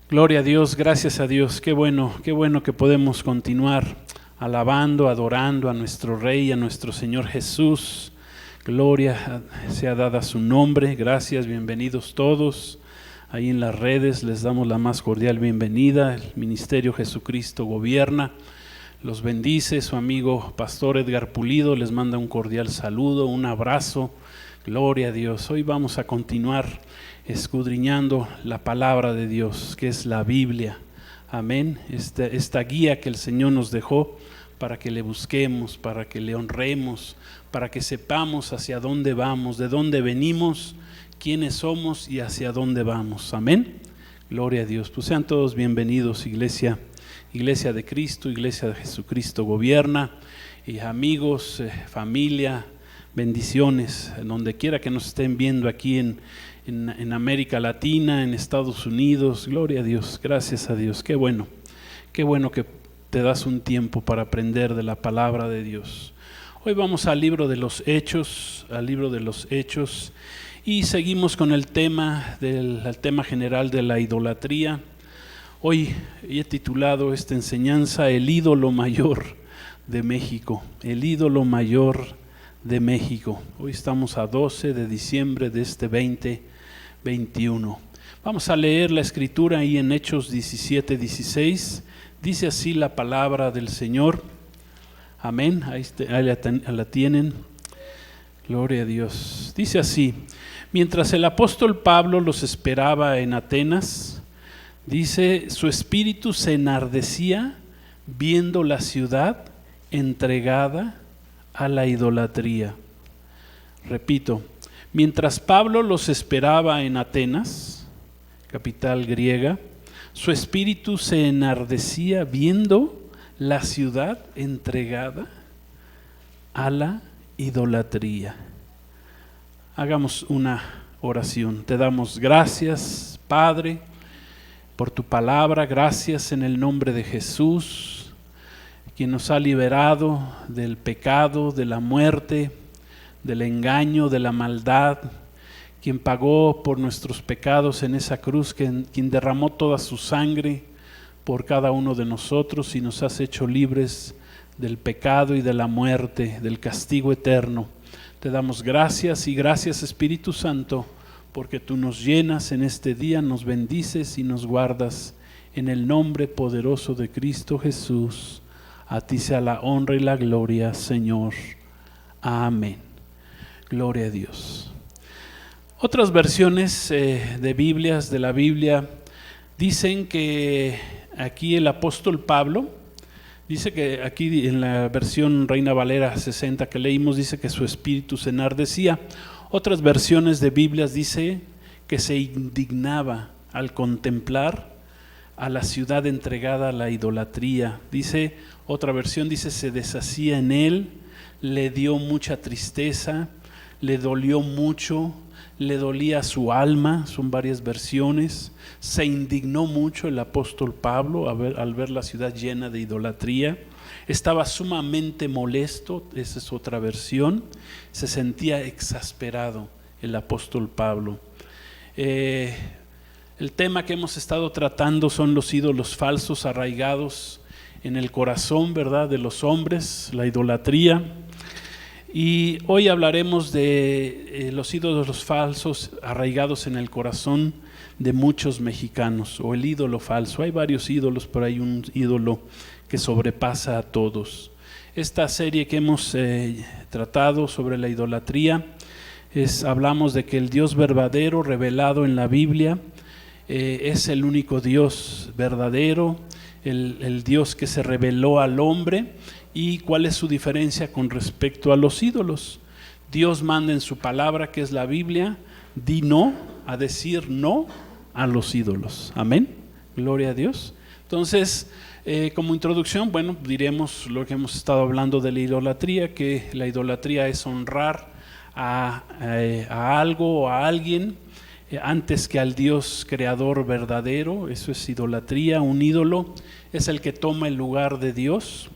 Gloria a Dios, gracias a Dios. Qué bueno que podemos continuar alabando, adorando a nuestro Rey, a nuestro Señor Jesús. Gloria sea dada su nombre. Gracias, bienvenidos todos. Ahí en las redes les damos la más cordial bienvenida. El Ministerio Jesucristo Gobierna los bendice. Su amigo Pastor Edgar Pulido les manda un cordial saludo, un abrazo. Gloria a Dios. Hoy vamos a continuar escudriñando la palabra de Dios, que es la Biblia. Amén. Esta guía que el Señor nos dejó para que le busquemos, para que le honremos, para que sepamos hacia dónde vamos, de dónde venimos, quiénes somos y hacia dónde vamos. Amén. Gloria a Dios. Pues sean todos bienvenidos, iglesia de Cristo, iglesia de Jesucristo Gobierna, y amigos, familia, bendiciones, donde quiera que nos estén viendo aquí en América Latina, en Estados Unidos. Gloria a Dios, gracias a Dios. Qué bueno que te das un tiempo para aprender de la palabra de Dios. Hoy vamos al libro de los Hechos, y seguimos con el tema general de la idolatría. Hoy he titulado esta enseñanza El ídolo mayor de México, el ídolo mayor de México. Hoy estamos a 12 de diciembre de este 2021. Vamos a leer la escritura ahí en Hechos 17:16. Dice así la palabra del Señor. Amén. Ahí la tienen. Gloria a Dios. Dice así: mientras el apóstol Pablo los esperaba en Atenas, dice, su espíritu se enardecía viendo la ciudad entregada a la idolatría. Repito, mientras Pablo los esperaba en Atenas, capital griega, su espíritu se enardecía viendo la ciudad entregada a la idolatría. Hagamos una oración. Te damos gracias, Padre, por tu palabra. Gracias en el nombre de Jesús, quien nos ha liberado del pecado, de la muerte, del engaño, de la maldad, quien pagó por nuestros pecados en esa cruz, quien derramó toda su sangre por cada uno de nosotros y nos has hecho libres del pecado y de la muerte, del castigo eterno. Te damos gracias y gracias, Espíritu Santo, porque tú nos llenas en este día, nos bendices y nos guardas en el nombre poderoso de Cristo Jesús. A ti sea la honra y la gloria, Señor. Amén. Gloria a Dios. Otras versiones de la Biblia dicen que aquí el apóstol Pablo, dice que aquí en la versión Reina Valera 60 que leímos, dice que su espíritu se enardecía. Otras versiones de Biblias dice que se indignaba al contemplar a la ciudad entregada a la idolatría. Dice, otra versión dice, se deshacía en él, le dio mucha tristeza, le dolió mucho, le dolía su alma. Son varias versiones. Se indignó mucho el apóstol Pablo al ver la ciudad llena de idolatría. Estaba sumamente molesto, esa es otra versión. Se sentía exasperado el apóstol Pablo. El tema que hemos estado tratando son los ídolos falsos arraigados en el corazón, ¿verdad?, de los hombres, la idolatría. Y hoy hablaremos de los ídolos falsos arraigados en el corazón de muchos mexicanos, o el ídolo falso. Hay varios ídolos, pero hay un ídolo que sobrepasa a todos. Esta serie que hemos tratado sobre la idolatría, hablamos de que el Dios verdadero revelado en la Biblia es el único Dios verdadero, el Dios que se reveló al hombre. ¿Y cuál es su diferencia con respecto a los ídolos? Dios manda en su palabra, que es la Biblia, decir no a los ídolos. Amén. Gloria a Dios. Entonces, como introducción, diremos lo que hemos estado hablando de la idolatría, que la idolatría es honrar a algo o a alguien antes que al Dios creador verdadero. Eso es idolatría. Un ídolo es el que toma el lugar de Dios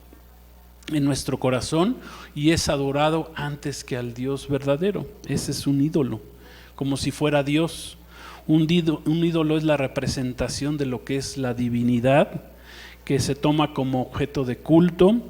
en nuestro corazón y es adorado antes que al Dios verdadero. Ese es un ídolo, como si fuera Dios. Un ídolo es la representación de lo que es la divinidad, que se toma como objeto de culto,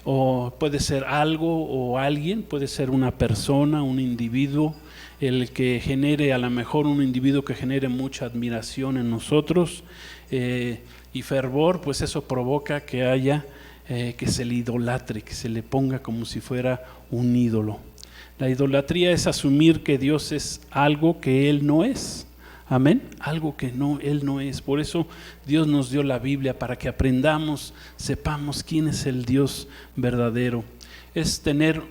o puede ser algo o alguien, puede ser una persona, un individuo, el que genere, a lo mejor un individuo que genere mucha admiración en nosotros y fervor, pues eso provoca que haya, que se le idolatre, que se le ponga como si fuera un ídolo. La idolatría es asumir que Dios es algo que Él no es. Amén, algo que no, Él no es. Por eso Dios nos dio la Biblia, para que aprendamos, sepamos quién es el Dios verdadero.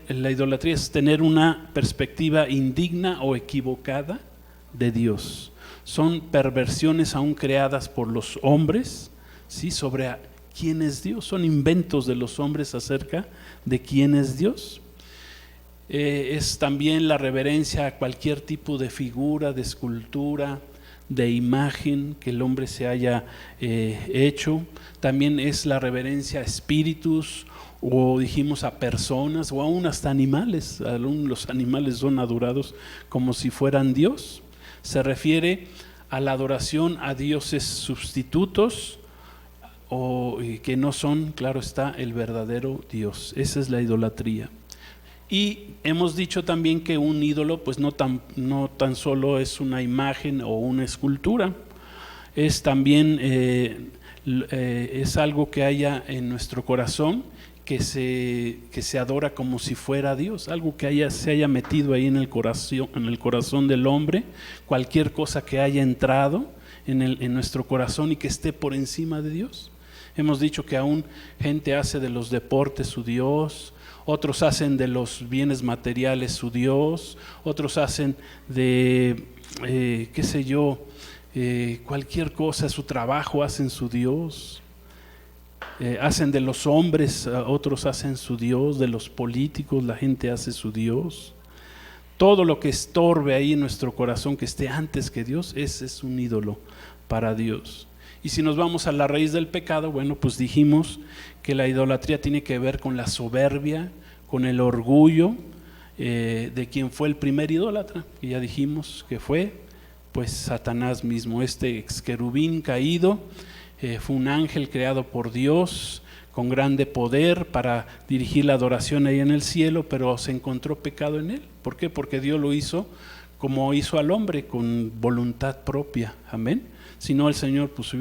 La idolatría es tener una perspectiva indigna o equivocada de Dios. Son perversiones aún creadas por los hombres, ¿sí?, sobre quién es Dios. Son inventos de los hombres acerca de quién es Dios. Es también la reverencia a cualquier tipo de figura, de escultura, de imagen que el hombre se haya hecho. También es la reverencia a espíritus, o dijimos a personas, o aún hasta animales. Aún los animales son adorados como si fueran Dios. Se refiere a la adoración a dioses sustitutos, o que no son, claro está, el verdadero Dios. Esa es la idolatría. Y hemos dicho también que un ídolo pues no tan solo es una imagen o una escultura, es también es algo que haya en nuestro corazón, que se adora como si fuera Dios, algo que se haya metido ahí en el corazón del hombre, cualquier cosa que haya entrado en nuestro corazón y que esté por encima de Dios. Hemos dicho que aún gente hace de los deportes su Dios, otros hacen de los bienes materiales su Dios, otros hacen de, cualquier cosa, su trabajo hacen su Dios, hacen de los hombres, otros hacen su Dios, de los políticos la gente hace su Dios. Todo lo que estorbe ahí en nuestro corazón, que esté antes que Dios, ese es un ídolo para Dios. Y si nos vamos a la raíz del pecado, bueno, pues dijimos que la idolatría tiene que ver con la soberbia, con el orgullo de quien fue el primer idólatra, y ya dijimos que fue pues Satanás mismo. Este ex querubín caído fue un ángel creado por Dios con grande poder para dirigir la adoración ahí en el cielo, pero se encontró pecado en él. ¿Por qué? Porque Dios lo hizo como hizo al hombre, con voluntad propia. Amén. Si no, el Señor, pues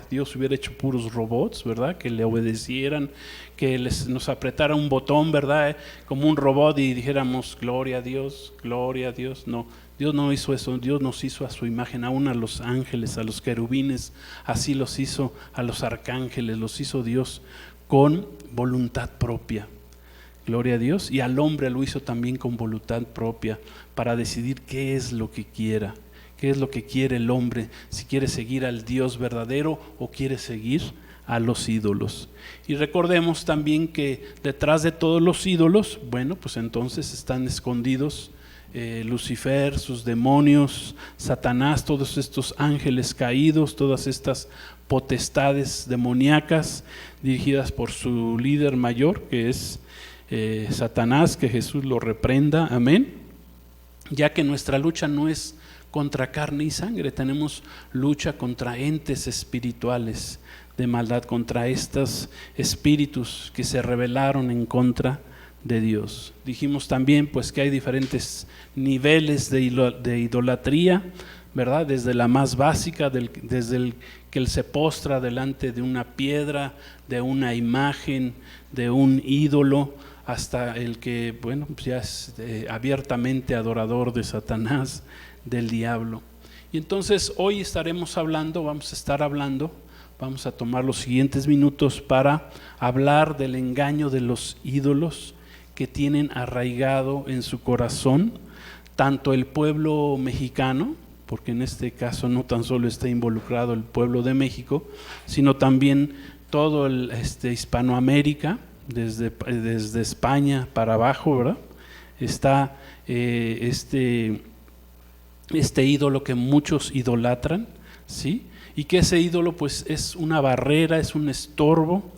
Dios hubiera hecho puros robots, ¿verdad? Que le obedecieran, que nos apretara un botón, ¿verdad? Como un robot y dijéramos, gloria a Dios, gloria a Dios. No, Dios no hizo eso. Dios nos hizo a su imagen, aún a los ángeles, a los querubines, así los hizo, a los arcángeles, los hizo Dios con voluntad propia. Gloria a Dios. Y al hombre lo hizo también con voluntad propia, para decidir qué es lo que quiera. ¿Qué es lo que quiere el hombre? Si quiere seguir al Dios verdadero o quiere seguir a los ídolos. Y recordemos también que detrás de todos los ídolos, bueno, pues entonces están escondidos Lucifer, sus demonios, Satanás, todos estos ángeles caídos, todas estas potestades demoníacas dirigidas por su líder mayor, que es Satanás, que Jesús lo reprenda, amén. Ya que nuestra lucha no es contra carne y sangre, tenemos lucha contra entes espirituales de maldad, contra estos espíritus que se rebelaron en contra de Dios. Dijimos también pues que hay diferentes niveles de idolatría, ¿verdad? Desde la más básica, desde el que él se postra delante de una piedra, de una imagen, de un ídolo, hasta el que, bueno, pues ya es abiertamente adorador de Satanás, del diablo. Y entonces hoy vamos a tomar los siguientes minutos para hablar del engaño de los ídolos que tienen arraigado en su corazón tanto el pueblo mexicano, porque en este caso no tan solo está involucrado el pueblo de México, sino también todo Hispanoamérica, desde España para abajo, ¿verdad? Está este ídolo que muchos idolatran, ¿sí? Y que ese ídolo pues es una barrera, es un estorbo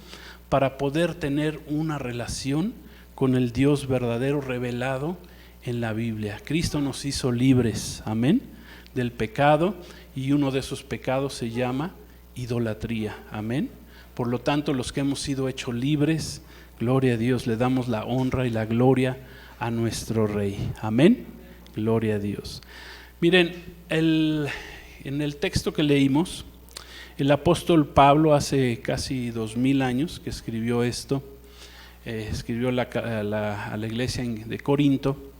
para poder tener una relación con el Dios verdadero revelado en la Biblia. Cristo nos hizo libres, amén, del pecado, y uno de esos pecados se llama idolatría. Amén. Por lo tanto, los que hemos sido hechos libres, gloria a Dios, le damos la honra y la gloria a nuestro Rey. Amén. Gloria a Dios. Miren, en el texto que leímos, el apóstol Pablo hace casi 2000 años que escribió esto, escribió a la iglesia de Corinto.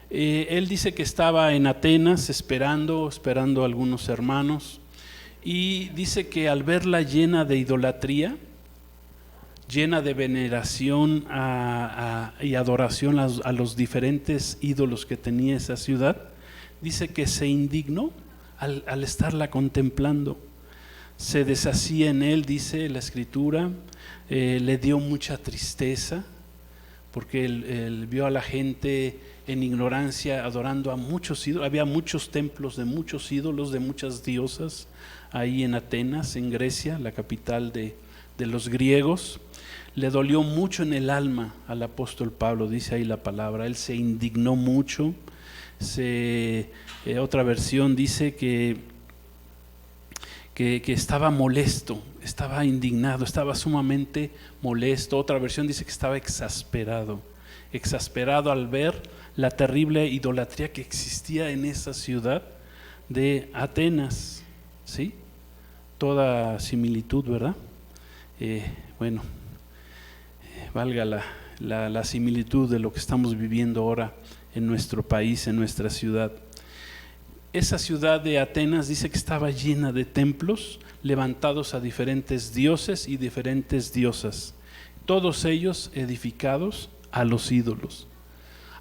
Él dice que estaba en Atenas esperando a algunos hermanos, y dice que al verla llena de idolatría, llena de veneración y adoración a los diferentes ídolos que tenía esa ciudad, dice que se indignó al estarla contemplando. Se deshacía en él, dice la Escritura, le dio mucha tristeza, porque él vio a la gente en ignorancia adorando a muchos ídolos. Había muchos templos de muchos ídolos, de muchas diosas, ahí en Atenas, en Grecia, la capital de los griegos. Le dolió mucho en el alma al apóstol Pablo, dice ahí la palabra. Él se indignó mucho. Otra versión dice que estaba molesto, estaba indignado, estaba sumamente molesto. Otra versión dice que estaba exasperado al ver la terrible idolatría que existía en esa ciudad de Atenas, ¿sí? Toda similitud, ¿verdad? Valga la similitud de lo que estamos viviendo ahora en nuestro país, en nuestra ciudad. Esa ciudad de Atenas dice que estaba llena de templos levantados a diferentes dioses y diferentes diosas, todos ellos edificados a los ídolos.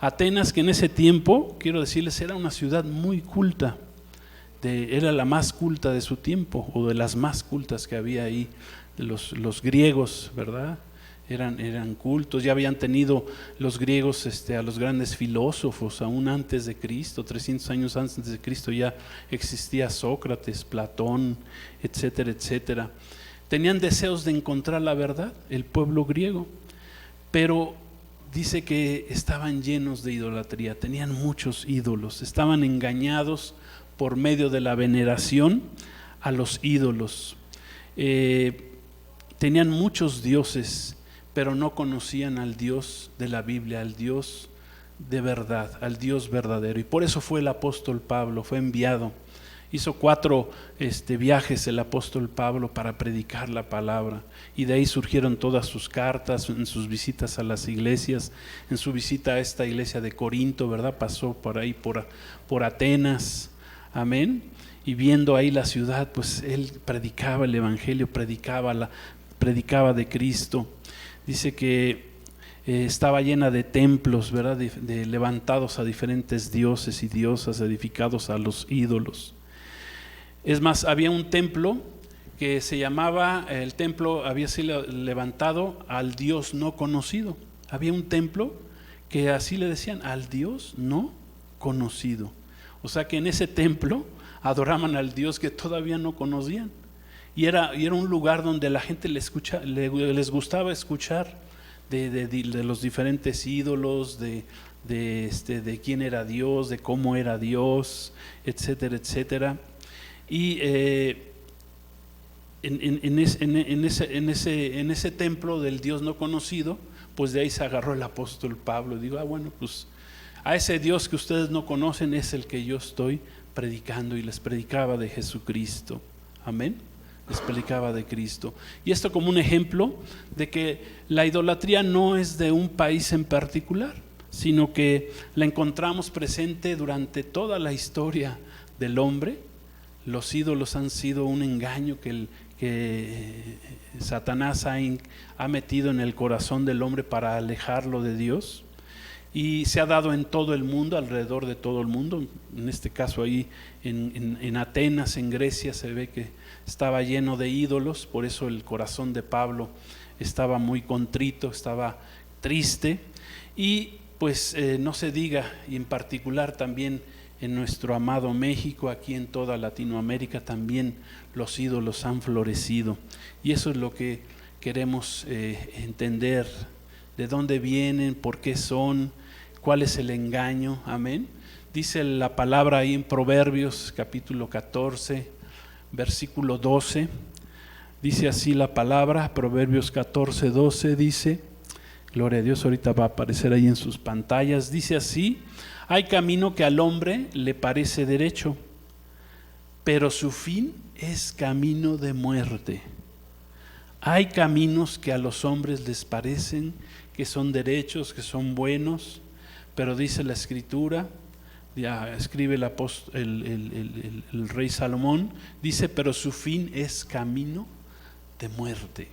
Atenas, que en ese tiempo, quiero decirles, era una ciudad muy culta, era la más culta de su tiempo, o de las más cultas que había ahí. Los griegos, ¿verdad? Eran cultos. Ya habían tenido los griegos a los grandes filósofos aún antes de Cristo. 300 años antes de Cristo ya existía Sócrates, Platón, etcétera, etcétera. Tenían deseos de encontrar la verdad, el pueblo griego, pero dice que estaban llenos de idolatría, tenían muchos ídolos, estaban engañados por medio de la veneración a los ídolos. Tenían muchos dioses, pero no conocían al Dios de la Biblia, al Dios de verdad, al Dios verdadero. Y por eso fue el apóstol Pablo, fue enviado. Hizo 4 viajes el apóstol Pablo para predicar la palabra, y de ahí surgieron todas sus cartas, en sus visitas a las iglesias, en su visita a esta iglesia de Corinto, ¿verdad? Pasó por ahí, por Atenas, amén. Y viendo ahí la ciudad, pues él predicaba el evangelio, predicaba de Cristo. Dice que estaba llena de templos, ¿verdad? De levantados a diferentes dioses y diosas, edificados a los ídolos. Es más, había un templo que se llamaba, el templo había sido levantado al Dios no conocido. Había un templo que así le decían, al Dios no conocido. O sea que en ese templo adoraban al Dios que todavía no conocían. Y era un lugar donde la gente les gustaba escuchar de los diferentes ídolos, de quién era Dios, de cómo era Dios, etcétera, etcétera. Y en ese templo del Dios no conocido, pues de ahí se agarró el apóstol Pablo. Digo, bueno, pues a ese Dios que ustedes no conocen es el que yo estoy predicando, y les predicaba de Jesucristo. Amén. Les predicaba de Cristo. Y esto como un ejemplo de que la idolatría no es de un país en particular, sino que la encontramos presente durante toda la historia del hombre. Los ídolos han sido un engaño que Satanás ha metido en el corazón del hombre para alejarlo de Dios, y se ha dado en todo el mundo, alrededor de todo el mundo. En este caso ahí en Atenas, en Grecia, se ve que estaba lleno de ídolos. Por eso el corazón de Pablo estaba muy contrito, estaba triste. Y pues no se diga, y en particular también en nuestro amado México, aquí en toda Latinoamérica también los ídolos han florecido. Y eso es lo que queremos entender, de dónde vienen, por qué son, cuál es el engaño, amén. Dice la palabra ahí en Proverbios capítulo 14, versículo 12. Dice así la palabra, Proverbios 14, 12 dice, gloria a Dios, ahorita va a aparecer ahí en sus pantallas. Dice así: hay camino que al hombre le parece derecho, pero su fin es camino de muerte. Hay caminos que a los hombres les parecen que son derechos, que son buenos, pero dice la Escritura, ya escribe el rey Salomón, dice, pero su fin es camino de muerte.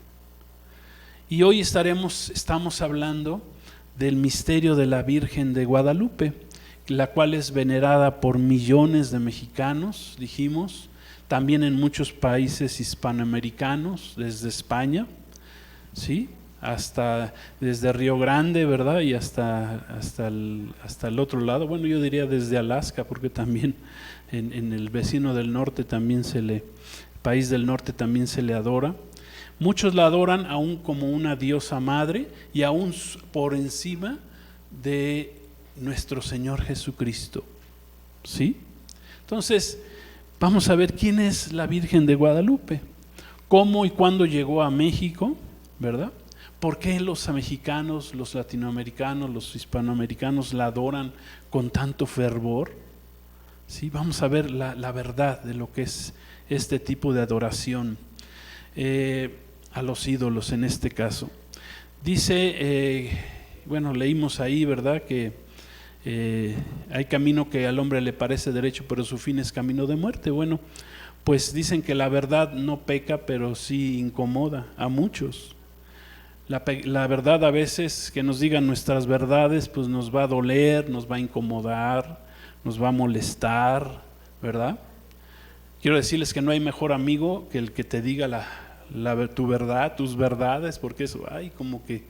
Y hoy estamos hablando del misterio de la Virgen de Guadalupe, la cual es venerada por millones de mexicanos, dijimos, también en muchos países hispanoamericanos, desde España, ¿sí? Hasta desde Río Grande, ¿verdad? Y hasta el otro lado, bueno, yo diría desde Alaska, porque también en el vecino del norte también el país del norte también se le adora. Muchos la adoran aún como una diosa madre y aún por encima de nuestro Señor Jesucristo, ¿sí? Entonces, vamos a ver quién es la Virgen de Guadalupe, cómo y cuándo llegó a México, ¿verdad? ¿Por qué los mexicanos, los latinoamericanos, los hispanoamericanos la adoran con tanto fervor? ¿Sí? Vamos a ver la verdad de lo que es este tipo de adoración a los ídolos en este caso. Dice, bueno, leímos ahí, ¿verdad? Que hay camino que al hombre le parece derecho, pero su fin es camino de muerte. Bueno, pues dicen que la verdad no peca, pero sí incomoda a muchos. La verdad, a veces que nos digan nuestras verdades, pues nos va a doler, nos va a incomodar, nos va a molestar, ¿verdad? Quiero decirles que no hay mejor amigo que el que te diga tu verdad, tus verdades, porque eso, como que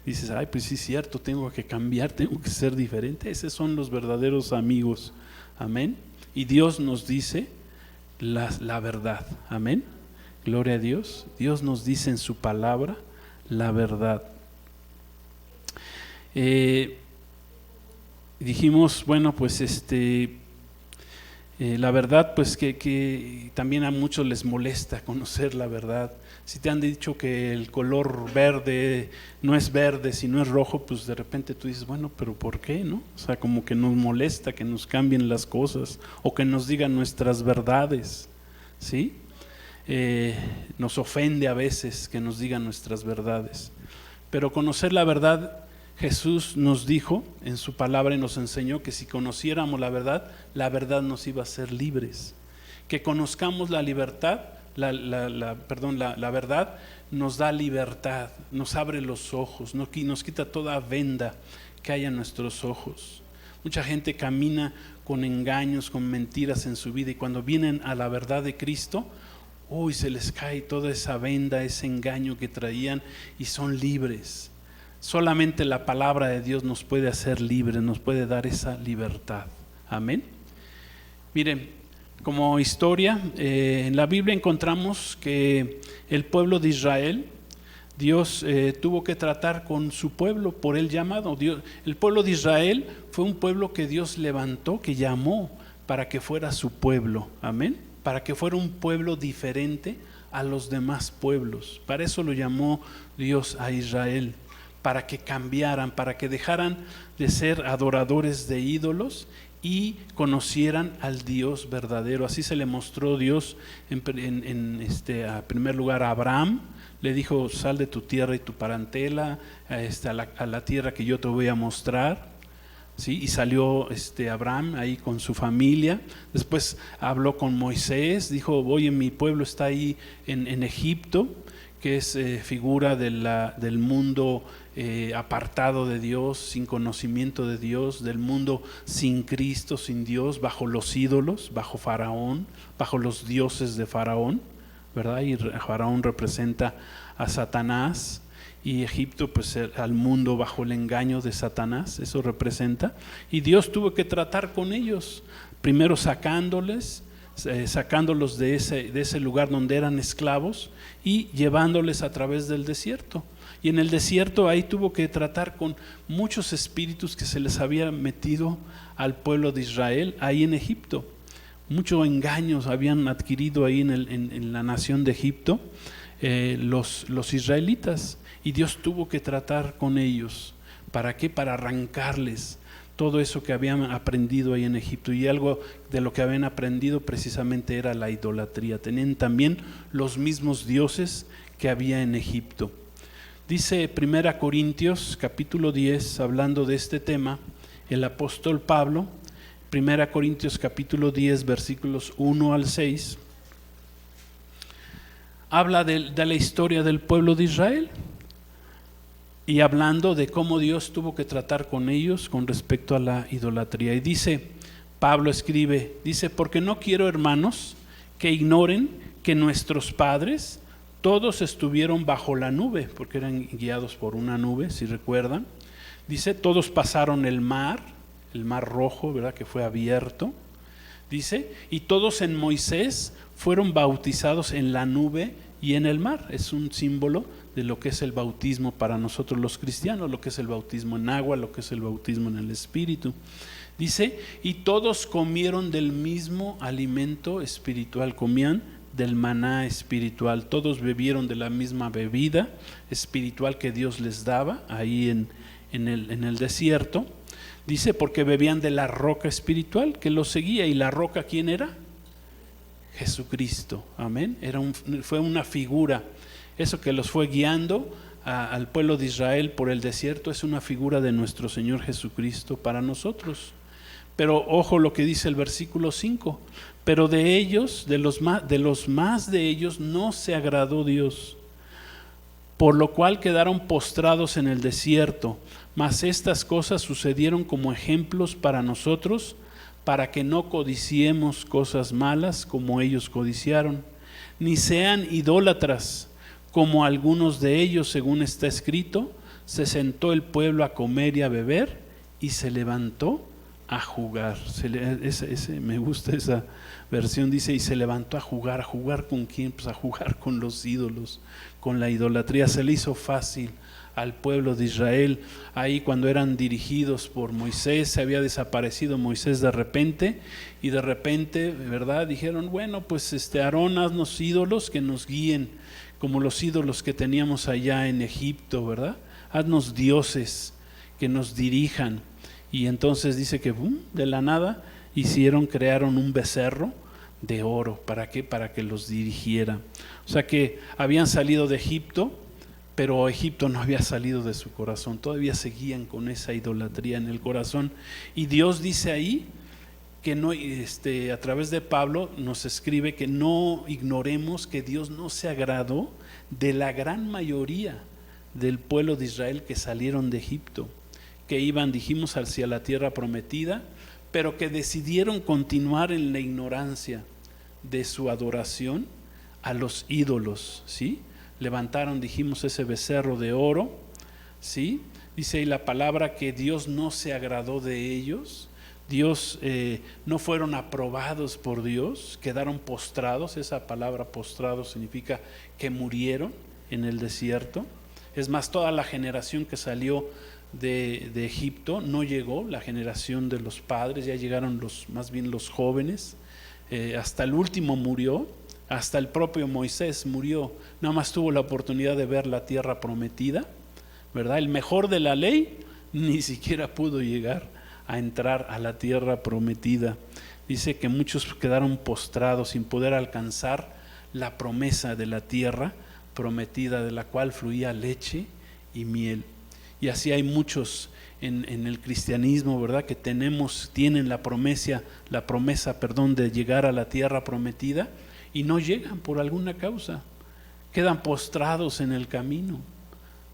dices, pues sí es cierto, tengo que cambiar, tengo que ser diferente. Esos son los verdaderos amigos, amén. Y Dios nos dice la verdad, amén. Gloria a Dios. Dios nos dice en su palabra la verdad. Dijimos, bueno, pues la verdad, pues que también a muchos les molesta conocer la verdad. Si te han dicho que el color verde no es verde, sino es rojo, pues de repente tú dices, bueno, pero ¿por qué, no? O sea, como que nos molesta que nos cambien las cosas o que nos digan nuestras verdades, ¿sí? Nos ofende a veces que nos digan nuestras verdades, pero conocer la verdad, Jesús nos dijo en su palabra y nos enseñó que si conociéramos la verdad nos iba a hacer libres. Que conozcamos la libertad, la verdad nos da libertad, nos abre los ojos, nos quita toda venda que haya en nuestros ojos. Mucha gente camina con engaños, con mentiras en su vida, y cuando vienen a la verdad de Cristo, se les cae toda esa venda, ese engaño que traían, y son libres. Solamente la palabra de Dios nos puede hacer libres, nos puede dar esa libertad. Amén. Miren, como historia, en la Biblia encontramos que el pueblo de Israel, Dios tuvo que tratar con su pueblo por el llamado. El pueblo de Israel fue un pueblo que Dios levantó, que llamó para que fuera su pueblo. Amén. Para que fuera un pueblo diferente a los demás pueblos. Para eso lo llamó Dios a Israel, para que cambiaran, para que dejaran de ser adoradores de ídolos y conocieran al Dios verdadero. Así se le mostró Dios a primer lugar a Abraham. Le dijo, sal de tu tierra y tu parentela a la tierra que yo te voy a mostrar. ¿Sí? Y salió Abraham ahí con su familia. Después habló con Moisés, dijo, oye, mi pueblo está ahí en Egipto, que es figura del mundo apartado de Dios, sin conocimiento de Dios, del mundo sin Cristo, sin Dios, bajo los ídolos, bajo Faraón, bajo los dioses de Faraón, ¿verdad? Y Faraón representa a Satanás, y Egipto pues al mundo bajo el engaño de Satanás, eso representa. Y Dios tuvo que tratar con ellos, primero sacándoles, sacándolos de ese lugar donde eran esclavos y llevándoles a través del desierto. Y en el desierto ahí tuvo que tratar con muchos espíritus que se les había metido al pueblo de Israel ahí en Egipto. Muchos engaños habían adquirido ahí en la nación de Egipto los israelitas, y Dios tuvo que tratar con ellos. ¿Para qué? Para arrancarles todo eso que habían aprendido ahí en Egipto. Y algo de lo que habían aprendido precisamente era la idolatría. Tenían también los mismos dioses que había en Egipto. Dice 1 Corintios capítulo 10, hablando de este tema, el apóstol Pablo, 1 Corintios capítulo 10, versículos 1 al 6, habla de la historia del pueblo de Israel, y hablando de cómo Dios tuvo que tratar con ellos con respecto a la idolatría. Y dice, Pablo escribe, dice: porque no quiero, hermanos, que ignoren que nuestros padres todos estuvieron bajo la nube, porque eran guiados por una nube, si recuerdan. Dice, todos pasaron el mar Rojo, ¿verdad?, que fue abierto. Dice, y todos en Moisés fueron bautizados en la nube y en el mar. Es un símbolo de lo que es el bautismo para nosotros los cristianos, lo que es el bautismo en agua, lo que es el bautismo en el Espíritu. Dice, y todos comieron del mismo alimento espiritual, comían del maná espiritual, todos bebieron de la misma bebida espiritual que Dios les daba ahí en el desierto. Dice, porque bebían de la roca espiritual que los seguía. ¿Y la roca quién era? Jesucristo, amén. Fue una figura. Eso que los fue guiando al pueblo de Israel por el desierto es una figura de nuestro Señor Jesucristo para nosotros. Pero ojo lo que dice el versículo 5, pero de ellos, de los más de ellos no se agradó Dios, por lo cual quedaron postrados en el desierto. Mas estas cosas sucedieron como ejemplos para nosotros, para que no codiciemos cosas malas como ellos codiciaron, ni sean idólatras como algunos de ellos, según está escrito, se sentó el pueblo a comer y a beber y se levantó a jugar. Me gusta esa versión, dice, y se levantó a jugar ¿con quién? Pues a jugar con los ídolos, con la idolatría. Se le hizo fácil al pueblo de Israel, ahí cuando eran dirigidos por Moisés. Se había desaparecido Moisés de repente, y de repente, ¿verdad?, dijeron, bueno, pues Aarón, haznos ídolos que nos guíen, como los ídolos que teníamos allá en Egipto, ¿verdad? Haznos dioses que nos dirijan. Y entonces dice que de la nada crearon un becerro de oro. ¿Para qué? Para que los dirigiera. O sea que habían salido de Egipto, pero Egipto no había salido de su corazón. Todavía seguían con esa idolatría en el corazón. Y Dios dice ahí que no, a través de Pablo nos escribe que no ignoremos que Dios no se agradó de la gran mayoría del pueblo de Israel que salieron de Egipto, que iban, dijimos, hacia la tierra prometida, pero que decidieron continuar en la ignorancia de su adoración a los ídolos, ¿sí? Levantaron, dijimos, ese becerro de oro, ¿sí? Dice ahí la palabra que Dios no se agradó de ellos. Dios, no fueron aprobados por Dios, quedaron postrados. Esa palabra postrado significa que murieron en el desierto. Es más, toda la generación que salió de Egipto no llegó, la generación de los padres, ya llegaron más bien los jóvenes. Hasta el último murió, hasta el propio Moisés murió, nada más tuvo la oportunidad de ver la tierra prometida, ¿verdad? El mejor de la ley ni siquiera pudo llegar a entrar a la tierra prometida. Dice que muchos quedaron postrados sin poder alcanzar la promesa de la tierra prometida, de la cual fluía leche y miel. Y así hay muchos en el cristianismo, ¿verdad?, que tienen la promesa, de llegar a la tierra prometida, y no llegan por alguna causa, quedan postrados en el camino.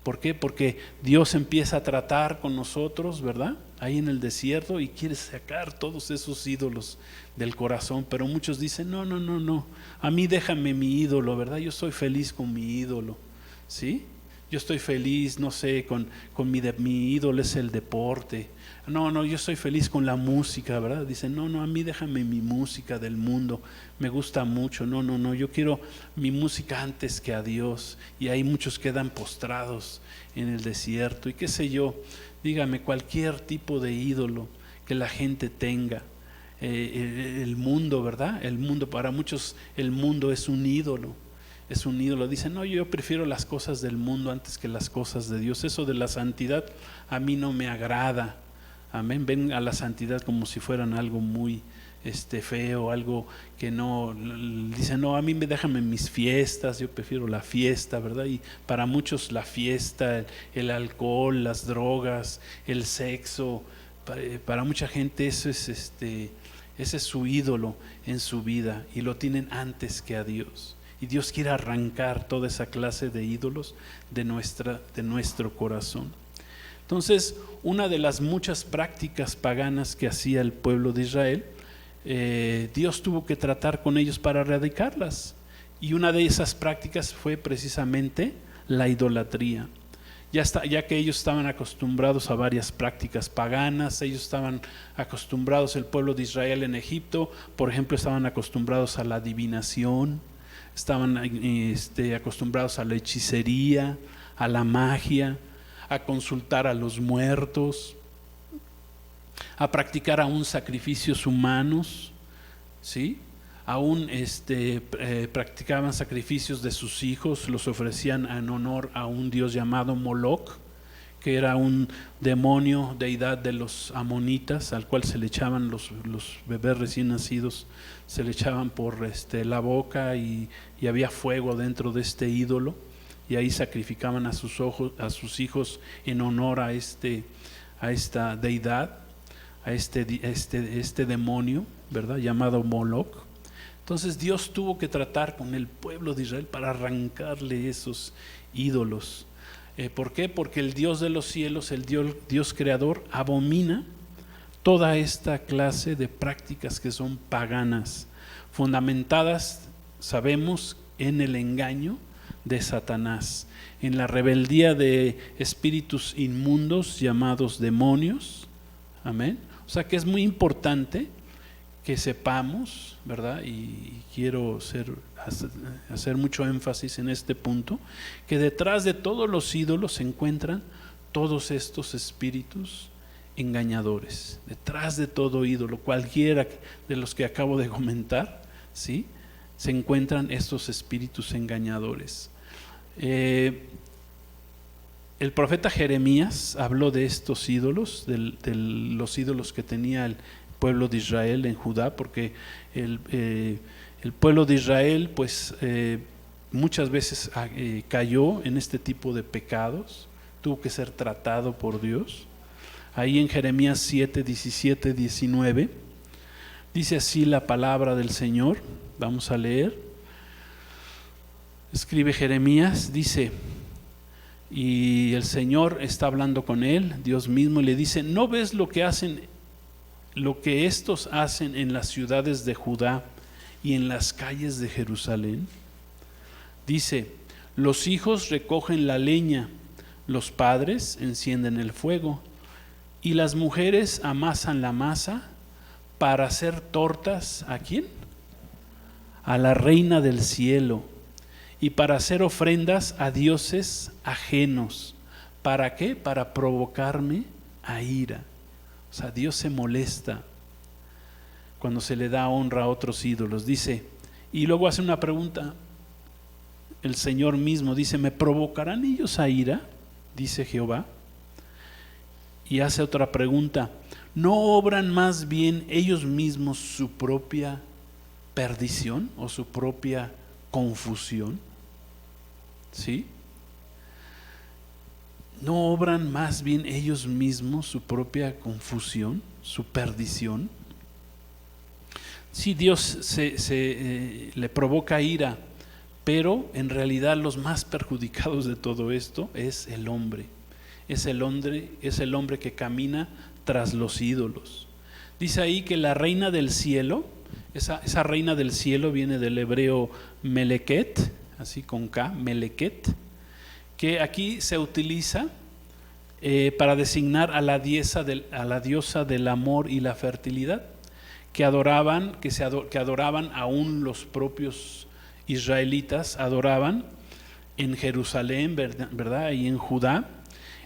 ¿Por qué? Porque Dios empieza a tratar con nosotros, ¿verdad?, ahí en el desierto, y quiere sacar todos esos ídolos del corazón. Pero muchos dicen, no, a mí déjame mi ídolo, ¿verdad? Yo soy feliz con mi ídolo, ¿sí? Yo estoy feliz, no sé, con mi ídolo es el deporte. No, yo estoy feliz con la música, ¿verdad? Dicen, no, a mí déjame mi música del mundo, me gusta mucho. No, yo quiero mi música antes que a Dios. Y ahí muchos quedan postrados en el desierto. Y qué sé yo, dígame, cualquier tipo de ídolo que la gente tenga. El mundo, ¿verdad? El mundo, para muchos el mundo es un ídolo. Es un ídolo. Dicen, no, yo prefiero las cosas del mundo antes que las cosas de Dios. Eso de la santidad a mí no me agrada. Amén. Ven a la santidad como si fueran algo muy feo, algo que no. Dicen, no, a mí déjame mis fiestas, yo prefiero la fiesta, ¿verdad? Y para muchos la fiesta, el alcohol, las drogas, el sexo, para mucha gente eso es ese es su ídolo en su vida y lo tienen antes que a Dios. Y Dios quiere arrancar toda esa clase de ídolos de nuestro corazón. Entonces, una de las muchas prácticas paganas que hacía el pueblo de Israel, Dios tuvo que tratar con ellos para erradicarlas. Y una de esas prácticas fue precisamente la idolatría. Ya que ellos estaban acostumbrados a varias prácticas paganas, ellos estaban acostumbrados, el pueblo de Israel en Egipto, por ejemplo, estaban acostumbrados a la adivinación, estaban acostumbrados a la hechicería, a la magia, a consultar a los muertos, a practicar aún sacrificios humanos, ¿sí? Aún practicaban sacrificios de sus hijos, los ofrecían en honor a un dios llamado Moloch, que era un demonio, deidad de los amonitas, al cual se le echaban los bebés recién nacidos, se le echaban por la boca y había fuego dentro de este ídolo, y ahí sacrificaban a sus hijos en honor a esta deidad, a este demonio, ¿verdad? Llamado Moloch. Entonces Dios tuvo que tratar con el pueblo de Israel para arrancarle esos ídolos. ¿Por qué? Porque el Dios de los cielos, el Dios creador, abomina toda esta clase de prácticas que son paganas, fundamentadas, sabemos, en el engaño de Satanás, en la rebeldía de espíritus inmundos llamados demonios. Amén. O sea que es muy importante que sepamos, ¿verdad? Y quiero hacer mucho énfasis en este punto, que detrás de todos los ídolos se encuentran todos estos espíritus engañadores. Detrás de todo ídolo, cualquiera de los que acabo de comentar, ¿sí? Se encuentran estos espíritus engañadores. El profeta Jeremías habló de estos ídolos, de los ídolos que tenía el pueblo de Israel en Judá, porque el pueblo de Israel pues muchas veces cayó en este tipo de pecados, tuvo que ser tratado por Dios. Ahí en Jeremías 7, 17, 19 dice así la palabra del Señor. Vamos a leer. Escribe Jeremías, dice, y el Señor está hablando con él, Dios mismo, y le dice: ¿no ves lo que estos hacen en las ciudades de Judá y en las calles de Jerusalén? Dice: los hijos recogen la leña, los padres encienden el fuego, y las mujeres amasan la masa para hacer tortas. ¿A quién? A la reina del cielo, y para hacer ofrendas a dioses ajenos. ¿Para qué? Para provocarme a ira. O sea, Dios se molesta cuando se le da honra a otros ídolos. Dice, y luego hace una pregunta, el Señor mismo dice: ¿me provocarán ellos a ira? Dice Jehová. Y hace otra pregunta: ¿no obran más bien ellos mismos su propia perdición o su propia confusión? ¿Sí? ¿No obran más bien ellos mismos su propia confusión, su perdición? Sí, Dios le provoca ira, pero en realidad los más perjudicados de todo esto es el hombre. Es el hombre que camina tras los ídolos. Dice ahí que la reina del cielo, esa reina del cielo viene del hebreo Meleket, así con K, Meleket, que aquí se utiliza para designar a la diosa del amor y la fertilidad, que adoraban aún los propios israelitas, adoraban en Jerusalén, ¿verdad? Y en Judá,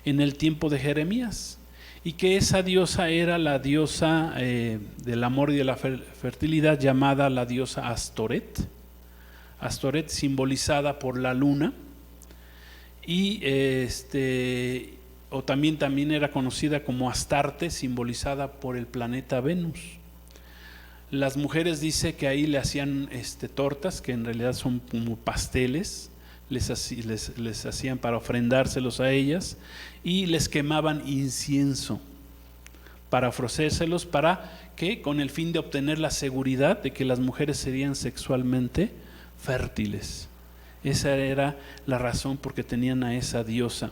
en el tiempo de Jeremías, y que esa diosa era la diosa del amor y de la fertilidad, llamada la diosa Astoret, simbolizada por la luna, y o también era conocida como Astarte, simbolizada por el planeta Venus. Las mujeres dice que ahí le hacían tortas, que en realidad son como pasteles, les hacían para ofrendárselos a ellas, y les quemaban incienso para ofrecérselos, para que con el fin de obtener la seguridad de que las mujeres serían sexualmente fértiles. Esa era la razón por que tenían a esa diosa.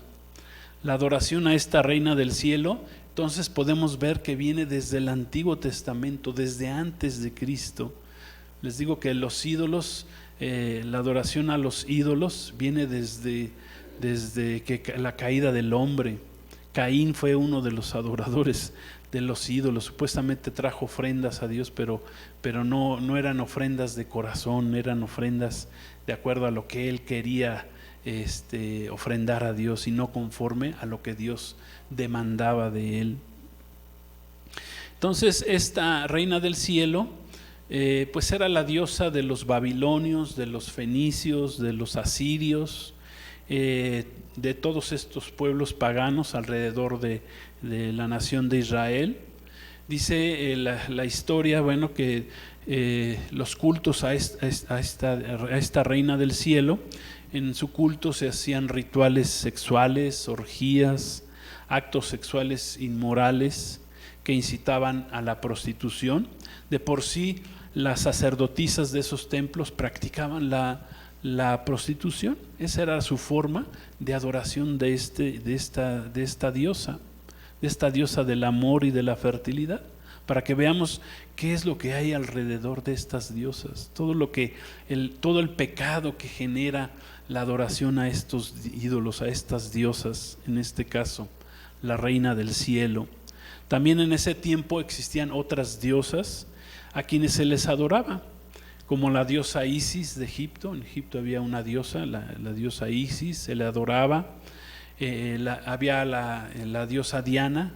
La adoración a esta reina del cielo, entonces podemos ver que viene desde el Antiguo Testamento, desde antes de Cristo. Les digo que los ídolos, la adoración a los ídolos viene desde que la caída del hombre. Caín fue uno de los adoradores de los ídolos, supuestamente trajo ofrendas a Dios, pero no eran ofrendas de corazón, eran ofrendas de acuerdo a lo que él quería ofrendar a Dios, y no conforme a lo que Dios demandaba de él. Entonces esta reina del cielo pues era la diosa de los babilonios, de los fenicios, de los asirios, de todos estos pueblos paganos alrededor de la nación de Israel. Dice la historia, bueno, que los cultos a esta reina del cielo, en su culto se hacían rituales sexuales, orgías, actos sexuales inmorales que incitaban a la prostitución. De por sí, las sacerdotisas de esos templos practicaban la prostitución. Esa era su forma de adoración de esta diosa del amor y de la fertilidad, para que veamos qué es lo que hay alrededor de estas diosas, todo el pecado que genera la adoración a estos ídolos, a estas diosas, en este caso la reina del cielo. También en ese tiempo existían otras diosas a quienes se les adoraba, como la diosa Isis de Egipto. En Egipto había una diosa, la diosa Isis, se le adoraba. Había la diosa Diana,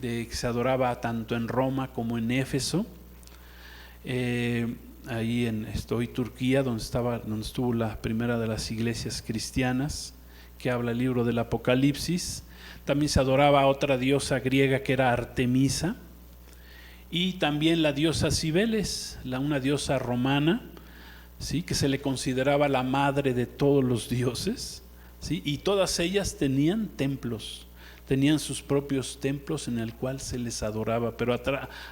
que se adoraba tanto en Roma como en Éfeso. Ahí en Turquía, donde estuvo la primera de las iglesias cristianas, que habla el libro del Apocalipsis. También se adoraba a otra diosa griega que era Artemisa, y también la diosa Cibeles, una diosa romana, ¿sí?, que se le consideraba la madre de todos los dioses, ¿sí? Y todas ellas tenían templos, tenían sus propios templos en el cual se les adoraba, pero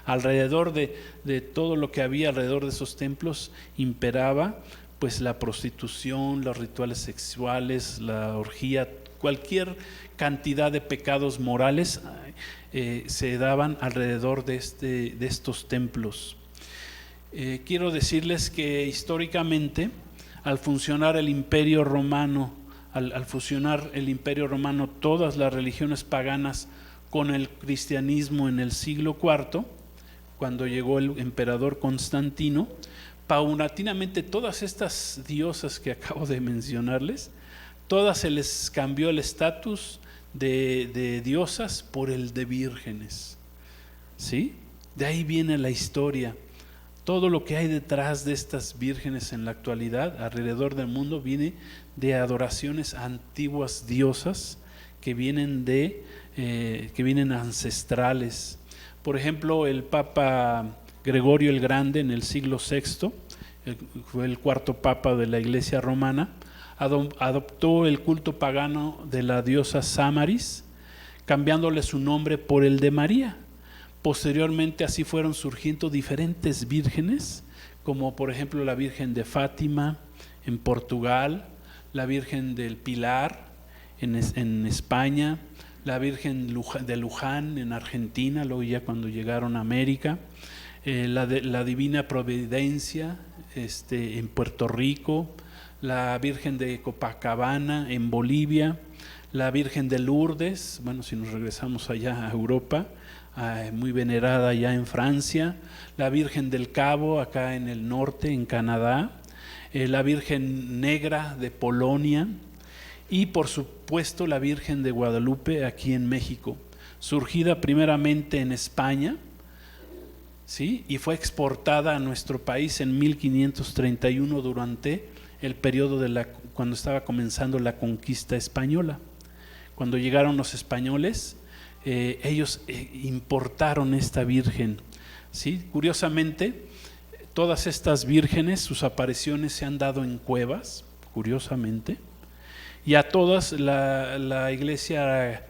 alrededor de todo lo que había alrededor de esos templos imperaba pues la prostitución, los rituales sexuales, la orgía, cualquier cantidad de pecados morales se daban alrededor de estos templos. Quiero decirles que históricamente, al funcionar el Imperio Romano, al fusionar el Imperio Romano todas las religiones paganas con el cristianismo en el siglo IV, cuando llegó el emperador Constantino, paulatinamente todas estas diosas que acabo de mencionarles, todas se les cambió el estatus de diosas por el de vírgenes, ¿sí? De ahí viene la historia. Todo lo que hay detrás de estas vírgenes en la actualidad, alrededor del mundo, viene de adoraciones a antiguas diosas que vienen ancestrales. Por ejemplo, el Papa Gregorio el Grande, en el siglo VI, fue el cuarto papa de la Iglesia romana, adoptó el culto pagano de la diosa Sámaris, cambiándole su nombre por el de María. Posteriormente así fueron surgiendo diferentes vírgenes, como por ejemplo la Virgen de Fátima en Portugal, la Virgen del Pilar en España, la Virgen de Luján en Argentina, luego ya cuando llegaron a América, la Divina Providencia en Puerto Rico, la Virgen de Copacabana en Bolivia, la Virgen de Lourdes, bueno, si nos regresamos allá a Europa, muy venerada allá en Francia, la Virgen del Cabo acá en el norte, en Canadá, la Virgen Negra de Polonia y por supuesto la Virgen de Guadalupe aquí en México, surgida primeramente en España, ¿sí? Y fue exportada a nuestro país en 1531 durante el periodo cuando estaba comenzando la conquista española. Cuando llegaron los españoles, ellos importaron esta virgen, ¿sí? Curiosamente, todas estas vírgenes, sus apariciones se han dado en cuevas, curiosamente, y a todas la Iglesia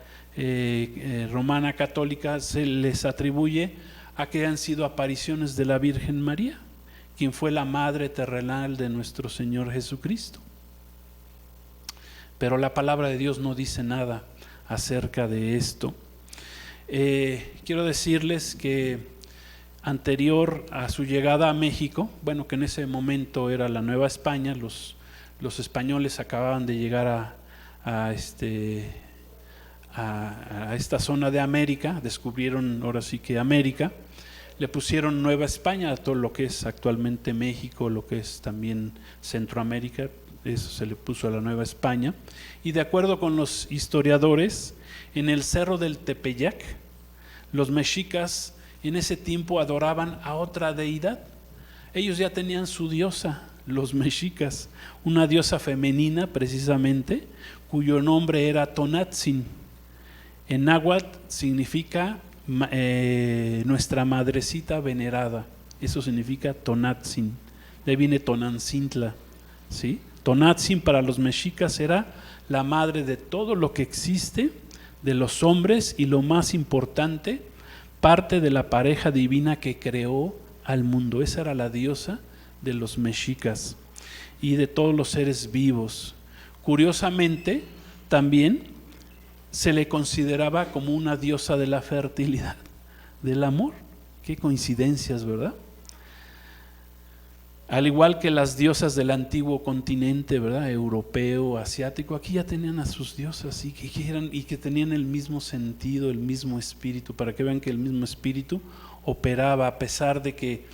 romana católica se les atribuye a que han sido apariciones de la Virgen María, quien fue la madre terrenal de nuestro Señor Jesucristo. Pero la palabra de Dios no dice nada acerca de esto. Quiero decirles que anterior a su llegada a México, bueno, que en ese momento era la Nueva España, los españoles acababan de llegar a esta zona de América, descubrieron ahora sí que América, le pusieron Nueva España a todo lo que es actualmente México, lo que es también Centroamérica, eso se le puso a la Nueva España, y de acuerdo con los historiadores, en el Cerro del Tepeyac, los mexicas en ese tiempo adoraban a otra deidad. Ellos ya tenían su diosa, los mexicas, una diosa femenina precisamente, cuyo nombre era Tonatzin. En náhuatl significa nuestra madrecita venerada, eso significa Tonatzin, de ahí viene Tonancintla, ¿sí? Tonatzin para los mexicas era la madre de todo lo que existe, de los hombres y lo más importante, parte de la pareja divina que creó al mundo. Esa era la diosa de los mexicas y de todos los seres vivos. Curiosamente, también se le consideraba como una diosa de la fertilidad, del amor. Qué coincidencias, ¿verdad? Al igual que las diosas del antiguo continente, ¿verdad? Europeo, asiático, aquí ya tenían a sus diosas y que tenían el mismo sentido, el mismo espíritu, para que vean que el mismo espíritu operaba a pesar de que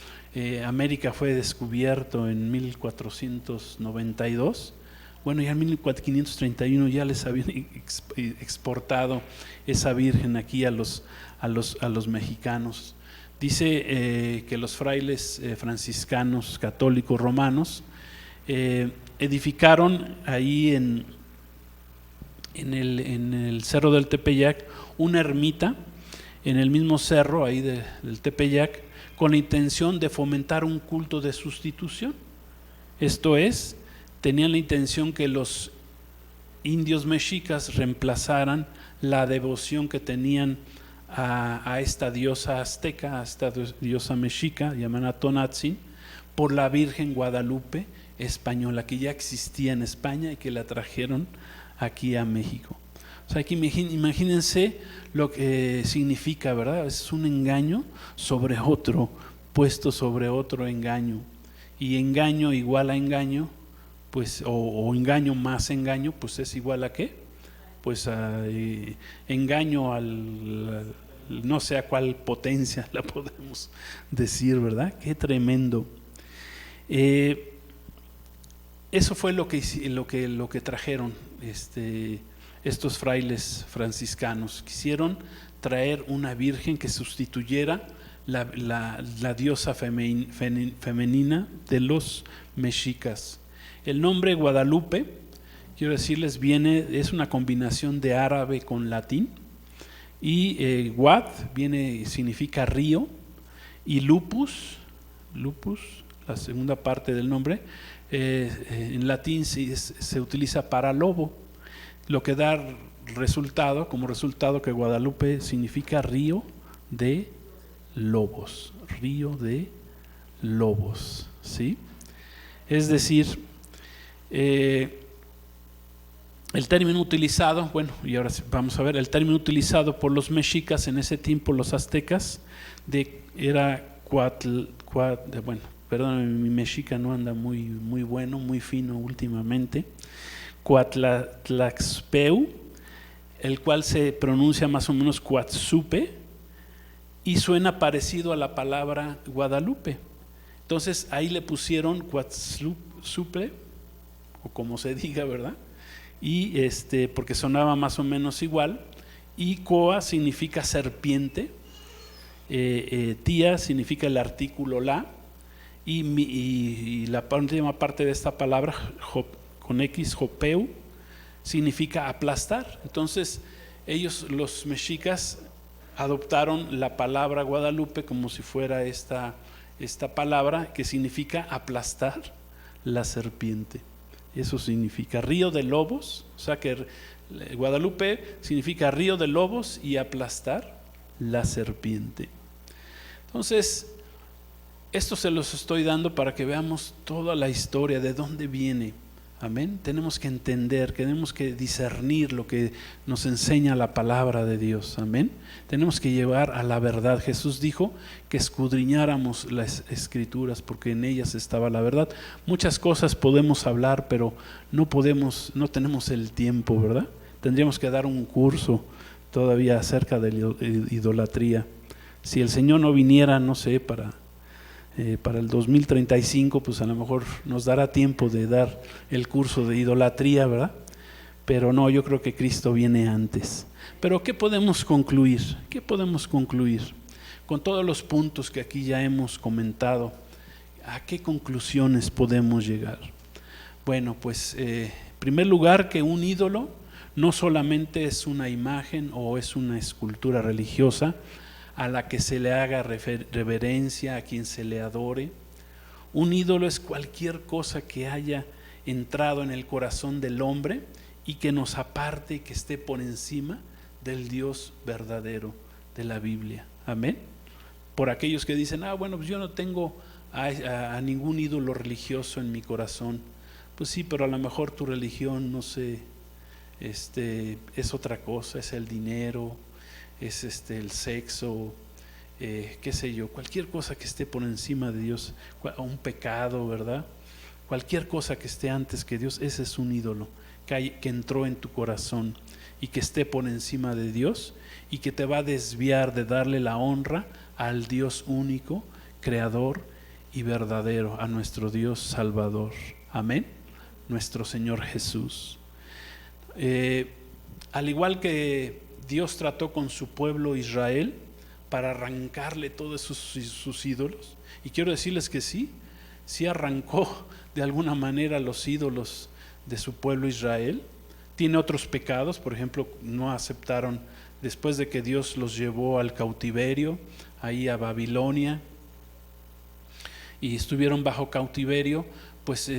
América fue descubierto en 1492. Bueno, ya en 1531 ya les habían exportado esa virgen aquí a los mexicanos. Dice que los frailes franciscanos católicos romanos edificaron ahí en el Cerro del Tepeyac una ermita en el mismo cerro ahí del Tepeyac con la intención de fomentar un culto de sustitución. Esto es, tenían la intención que los indios mexicas reemplazaran la devoción que tenían a esta diosa azteca, a esta diosa mexica llamada Tonatzin, por la Virgen Guadalupe española, que ya existía en España y que la trajeron aquí a México. O sea, aquí imagínense lo que significa, ¿verdad? Es un engaño sobre otro, puesto sobre otro engaño. Y engaño igual a engaño, pues, o engaño más engaño, pues es igual a ¿qué? Pues engaño al no sé a cuál potencia la podemos decir, ¿verdad? Qué tremendo. Eso fue lo que trajeron estos frailes franciscanos. Quisieron traer una virgen que sustituyera la diosa femenina de los mexicas. El nombre Guadalupe, quiero decirles, es una combinación de árabe con latín, y Guad significa río, y lupus, la segunda parte del nombre, en latín se utiliza para lobo, lo que da como resultado que Guadalupe significa río de lobos, ¿sí? Es decir, el término utilizado, bueno, y ahora vamos a ver, el término utilizado por los mexicas en ese tiempo, los aztecas, era perdón, mi mexica no anda muy bueno, muy fino últimamente, Coatlaxpeu, el cual se pronuncia más o menos Coatzupe y suena parecido a la palabra Guadalupe. Entonces ahí le pusieron Coatzupe, o como se diga, ¿verdad? Y porque sonaba más o menos igual. Y Coa significa serpiente, tía significa el artículo la, y la última parte de esta palabra, con X, Jopeu, significa aplastar. Entonces ellos, los mexicas, adoptaron la palabra Guadalupe como si fuera esta palabra que significa aplastar la serpiente. Eso significa río de lobos, o sea que Guadalupe significa río de lobos y aplastar la serpiente. Entonces, esto se los estoy dando para que veamos toda la historia, de dónde viene. Amén. Tenemos que entender, tenemos que discernir lo que nos enseña la palabra de Dios. Amén. Tenemos que llevar a la verdad. Jesús dijo que escudriñáramos las escrituras porque en ellas estaba la verdad. Muchas cosas podemos hablar, pero no tenemos el tiempo, ¿verdad? Tendríamos que dar un curso todavía acerca de la idolatría. Si el Señor no viniera, no sé, para el 2035, pues a lo mejor nos dará tiempo de dar el curso de idolatría, ¿verdad? Pero no, yo creo que Cristo viene antes. Pero ¿qué podemos concluir? ¿Qué podemos concluir? Con todos los puntos que aquí ya hemos comentado, ¿a qué conclusiones podemos llegar? Bueno, pues en primer lugar, que un ídolo no solamente es una imagen o es una escultura religiosa a la que se le haga reverencia, a quien se le adore. Un ídolo es cualquier cosa que haya entrado en el corazón del hombre y que nos aparte y que esté por encima del Dios verdadero de la Biblia. Amén. Por aquellos que dicen, bueno, pues yo no tengo a ningún ídolo religioso en mi corazón. Pues sí, pero a lo mejor tu religión, no sé, es otra cosa, es el dinero, es el sexo, qué sé yo, cualquier cosa que esté por encima de Dios, un pecado, ¿verdad? Cualquier cosa que esté antes que Dios, ese es un ídolo que entró en tu corazón y que esté por encima de Dios y que te va a desviar de darle la honra al Dios único, creador y verdadero, a nuestro Dios Salvador. Amén. Nuestro Señor Jesús. Al igual que Dios trató con su pueblo Israel para arrancarle todos sus ídolos, y quiero decirles que sí arrancó de alguna manera los ídolos de su pueblo Israel. Tiene otros pecados, por ejemplo, no aceptaron, después de que Dios los llevó al cautiverio, ahí a Babilonia, y estuvieron bajo cautiverio, pues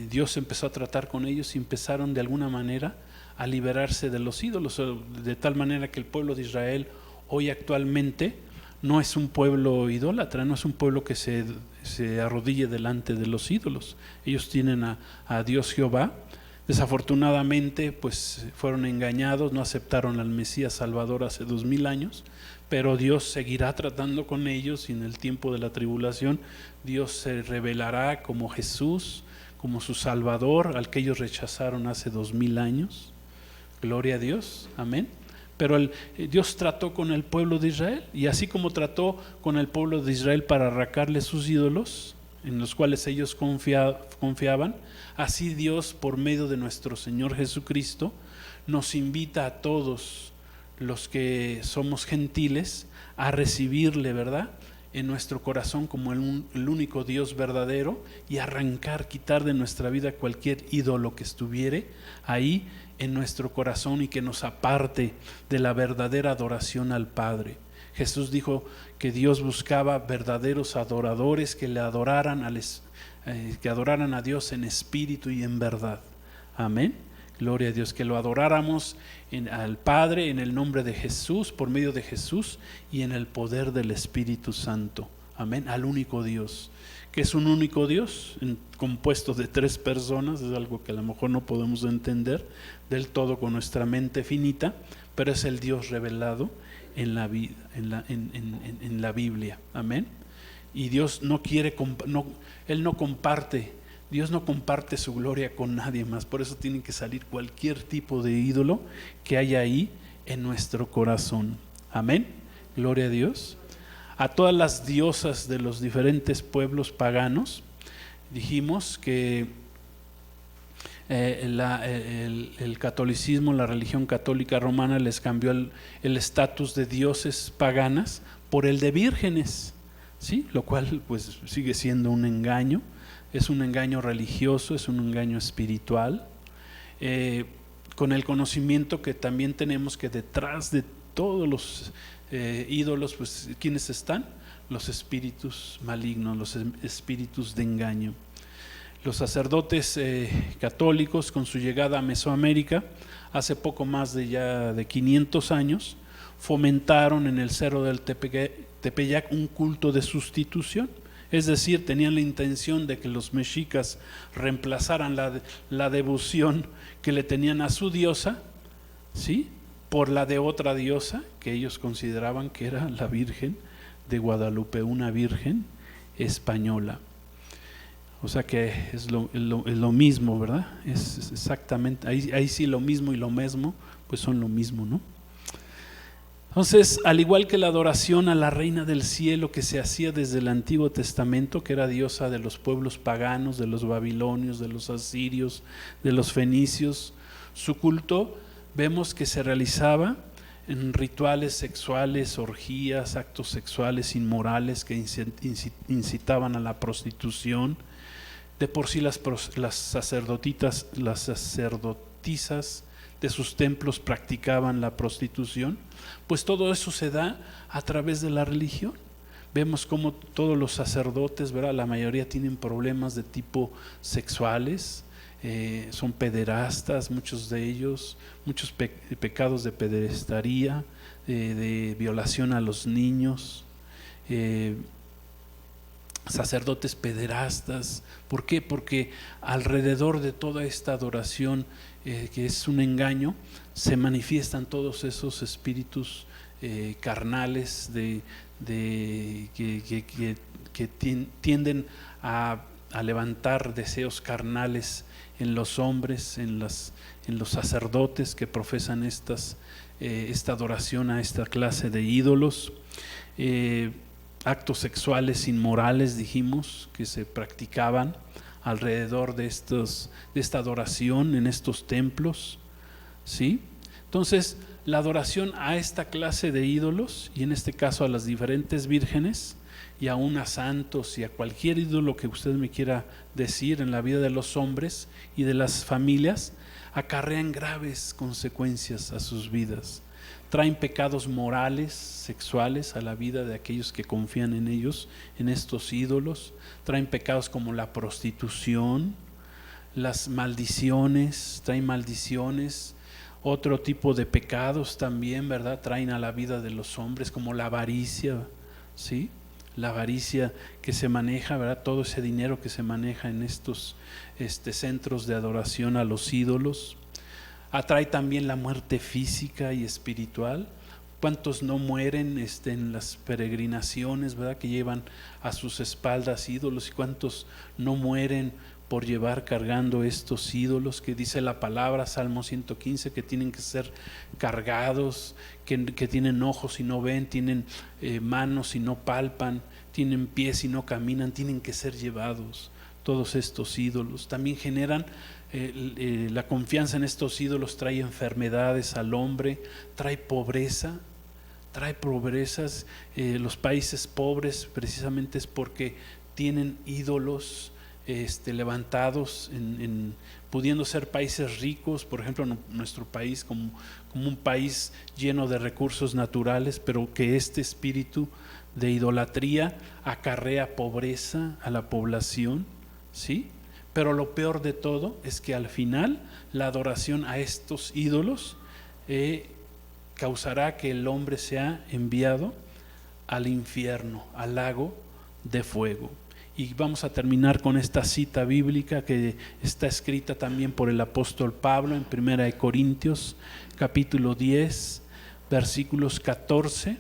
Dios empezó a tratar con ellos y empezaron de alguna manera a liberarse de los ídolos, de tal manera que el pueblo de Israel hoy actualmente no es un pueblo idólatra, no es un pueblo que se arrodille delante de los ídolos. Ellos tienen a Dios Jehová. Desafortunadamente pues fueron engañados, no aceptaron al Mesías Salvador hace 2000 años, pero Dios seguirá tratando con ellos, y en el tiempo de la tribulación Dios se revelará como Jesús, como su Salvador, al que ellos rechazaron hace 2000 años. Gloria a Dios, amén. Pero Dios trató con el pueblo de Israel, y así como trató con el pueblo de Israel para arrancarle sus ídolos en los cuales ellos confiaban, así Dios, por medio de nuestro Señor Jesucristo, nos invita a todos los que somos gentiles a recibirle, ¿verdad?, en nuestro corazón como el único Dios verdadero, y arrancar, quitar de nuestra vida cualquier ídolo que estuviere ahí en nuestro corazón y que nos aparte de la verdadera adoración al Padre. Jesús dijo que Dios buscaba verdaderos adoradores que le adoraran que adoraran a Dios en espíritu y en verdad. Amén. Gloria a Dios, que lo adoráramos al Padre en el nombre de Jesús, por medio de Jesús y en el poder del Espíritu Santo. Amén. Al único Dios, que es un único Dios compuesto de 3 personas. Es algo que a lo mejor no podemos entender del todo con nuestra mente finita, pero es el Dios revelado en la vida, en la Biblia. Amén. y Dios no quiere, Él no comparte, Dios no comparte su gloria con nadie más. Por eso tiene que salir cualquier tipo de ídolo que haya ahí en nuestro corazón. Amén, gloria a Dios. A todas las diosas de los diferentes pueblos paganos, dijimos que el catolicismo, la religión católica romana les cambió el estatus de dioses paganas por el de vírgenes, ¿sí? Lo cual pues sigue siendo un engaño, es un engaño religioso, es un engaño espiritual, con el conocimiento que también tenemos que detrás de todos los ídolos, pues ¿quiénes están? Los espíritus malignos, los espíritus de engaño. Los sacerdotes católicos, con su llegada a Mesoamérica hace poco más de 500 años, fomentaron en el Cerro del Tepeyac un culto de sustitución. Es decir, tenían la intención de que los mexicas reemplazaran la devoción que le tenían a su diosa, ¿sí?, por la de otra diosa que ellos consideraban que era la Virgen de Guadalupe, una virgen española. O sea que es lo mismo, ¿verdad? Es exactamente, ahí sí lo mismo y lo mismo, pues son lo mismo, ¿no? Entonces, al igual que la adoración a la Reina del Cielo que se hacía desde el Antiguo Testamento, que era diosa de los pueblos paganos, de los babilonios, de los asirios, de los fenicios, su culto vemos que se realizaba en rituales sexuales, orgías, actos sexuales inmorales que incitaban a la prostitución. De por sí las sacerdotisas de sus templos practicaban la prostitución, pues todo eso se da a través de la religión. Vemos como todos los sacerdotes, ¿verdad?, la mayoría tienen problemas de tipo sexuales, son pederastas, muchos de ellos, muchos pecados de pederastia, de violación a los niños, sacerdotes pederastas. ¿Por qué? Porque alrededor de toda esta adoración, que es un engaño, se manifiestan todos esos espíritus carnales que tienden a levantar deseos carnales en los hombres, en los sacerdotes que profesan esta adoración a esta clase de ídolos. Actos sexuales inmorales, dijimos, que se practicaban alrededor de esta adoración en estos templos, ¿sí? Entonces, la adoración a esta clase de ídolos, y en este caso a las diferentes vírgenes, y aún a santos y a cualquier ídolo que usted me quiera decir en la vida de los hombres y de las familias, acarrean graves consecuencias a sus vidas. Traen pecados morales, sexuales a la vida de aquellos que confían en ellos, en estos ídolos. Traen pecados como la prostitución, las maldiciones, traen maldiciones, otro tipo de pecados también, ¿verdad? Traen a la vida de los hombres como la avaricia, ¿sí? La avaricia que se maneja, ¿verdad? Todo ese dinero que se maneja en estos centros de adoración a los ídolos. Atrae también la muerte física y espiritual. ¿Cuántos no mueren en las peregrinaciones, ¿verdad?, que llevan a sus espaldas ídolos? ¿Y cuántos no mueren por llevar cargando estos ídolos? Que dice la palabra, Salmo 115, que tienen que ser cargados, que tienen ojos y no ven, tienen manos y no palpan, tienen pies y no caminan, tienen que ser llevados. Todos estos ídolos también generan la confianza en estos ídolos, trae enfermedades al hombre, trae pobreza, trae pobrezas. Los países pobres precisamente es porque tienen ídolos levantados, pudiendo ser países ricos, por ejemplo nuestro país como un país lleno de recursos naturales, pero que este espíritu de idolatría acarrea pobreza a la población, ¿sí? Pero lo peor de todo es que al final la adoración a estos ídolos causará que el hombre sea enviado al infierno, al lago de fuego. Y vamos a terminar con esta cita bíblica que está escrita también por el apóstol Pablo en 1 Corintios capítulo 10, versículos 14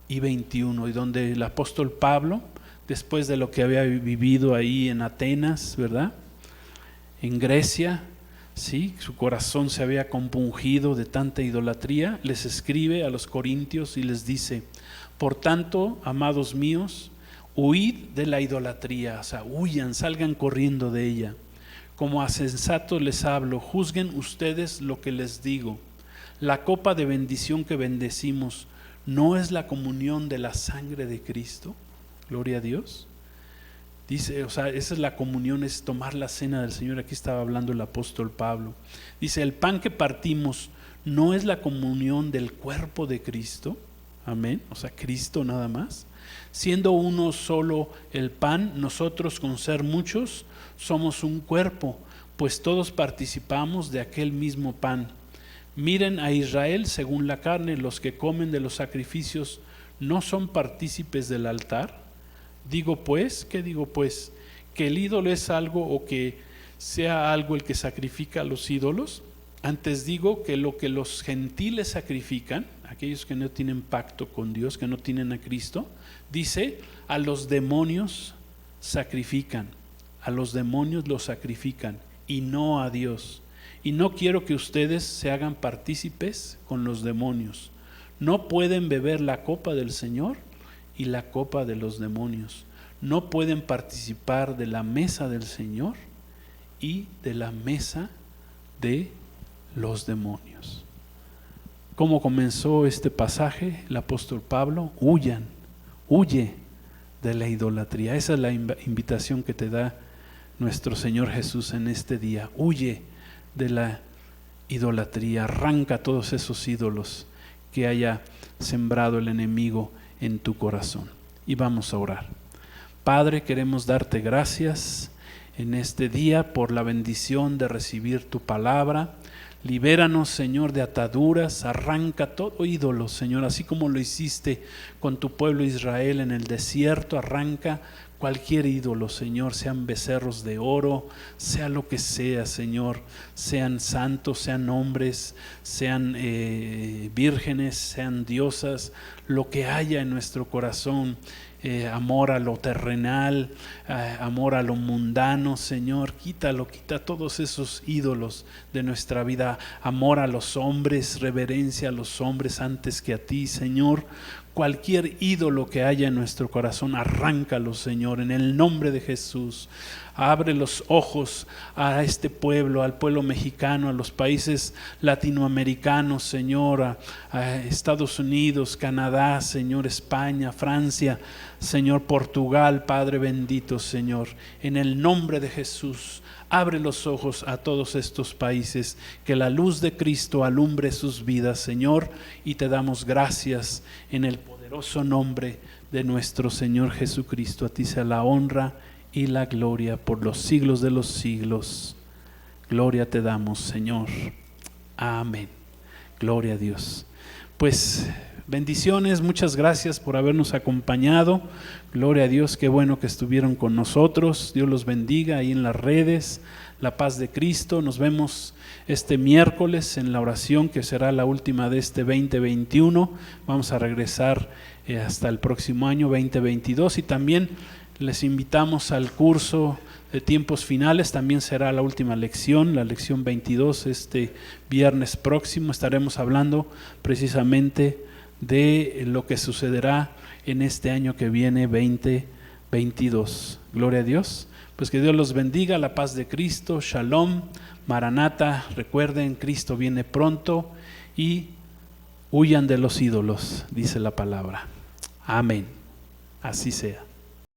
y 21, y donde el apóstol Pablo después de lo que había vivido ahí en Atenas, ¿verdad? En Grecia, sí, su corazón se había compungido de tanta idolatría. Les escribe a los corintios y les dice: por tanto, amados míos, huid de la idolatría, o sea, huyan, salgan corriendo de ella. Como a sensatos les hablo, juzguen ustedes lo que les digo. La copa de bendición que bendecimos, ¿no es la comunión de la sangre de Cristo? Gloria a Dios. Dice, o sea, esa es la comunión, es tomar la cena del Señor. Aquí estaba hablando el apóstol Pablo. Dice, el pan que partimos, ¿no es la comunión del cuerpo de Cristo? Amén, o sea, Cristo nada más. Siendo uno solo el pan, nosotros con ser muchos somos un cuerpo, pues todos participamos de aquel mismo pan. Miren a Israel según la carne, los que comen de los sacrificios no son partícipes del altar. Digo pues, ¿qué digo pues? ¿Que el ídolo es algo o que sea algo el que sacrifica a los ídolos? Antes digo que lo que los gentiles sacrifican, aquellos que no tienen pacto con Dios, que no tienen a Cristo, dice, a los demonios sacrifican, a los demonios los sacrifican y no a Dios. Y no quiero que ustedes se hagan partícipes con los demonios. No pueden beber la copa del Señor y la copa de los demonios. No pueden participar de la mesa del Señor y de la mesa de los demonios. ¿Cómo comenzó este pasaje? El apóstol Pablo: huye de la idolatría. Esa es la invitación que te da nuestro Señor Jesús en este día. Huye de la idolatría, arranca todos esos ídolos que haya sembrado el enemigo en tu corazón. Y vamos a orar. Padre, queremos darte gracias en este día por la bendición de recibir tu palabra. Libéranos, Señor, de ataduras, arranca todo ídolo, Señor, así como lo hiciste con tu pueblo Israel en el desierto. Arranca cualquier ídolo, Señor, sean becerros de oro, sea lo que sea, Señor, sean santos, sean hombres, sean vírgenes, sean diosas, lo que haya en nuestro corazón. Amor a lo terrenal, amor a lo mundano, Señor, quita todos esos ídolos de nuestra vida. Amor a los hombres, reverencia a los hombres antes que a ti, Señor. Cualquier ídolo que haya en nuestro corazón, arráncalo, Señor, en el nombre de Jesús. Abre los ojos a este pueblo, al pueblo mexicano, a los países latinoamericanos, Señor, a Estados Unidos, Canadá, Señor, España, Francia, Señor, Portugal, Padre bendito, Señor, en el nombre de Jesús. Abre los ojos a todos estos países, que la luz de Cristo alumbre sus vidas, Señor, y te damos gracias en el poderoso nombre de nuestro Señor Jesucristo. A ti sea la honra y la gloria por los siglos de los siglos. Gloria te damos, Señor. Amén. Gloria a Dios. Pues bendiciones, muchas gracias por habernos acompañado. Gloria a Dios, qué bueno que estuvieron con nosotros. Dios los bendiga ahí en las redes. La paz de Cristo. Nos vemos este miércoles en la oración que será la última de este 2021. Vamos a regresar hasta el próximo año 2022, y también les invitamos al curso de tiempos finales. También será la última lección, la lección 22. Este viernes próximo estaremos hablando precisamente de lo que sucederá en este año que viene, 2022. Gloria a Dios. Pues que Dios los bendiga, la paz de Cristo, Shalom, Maranata. Recuerden, Cristo viene pronto y huyan de los ídolos, dice la palabra. Amén. Así sea.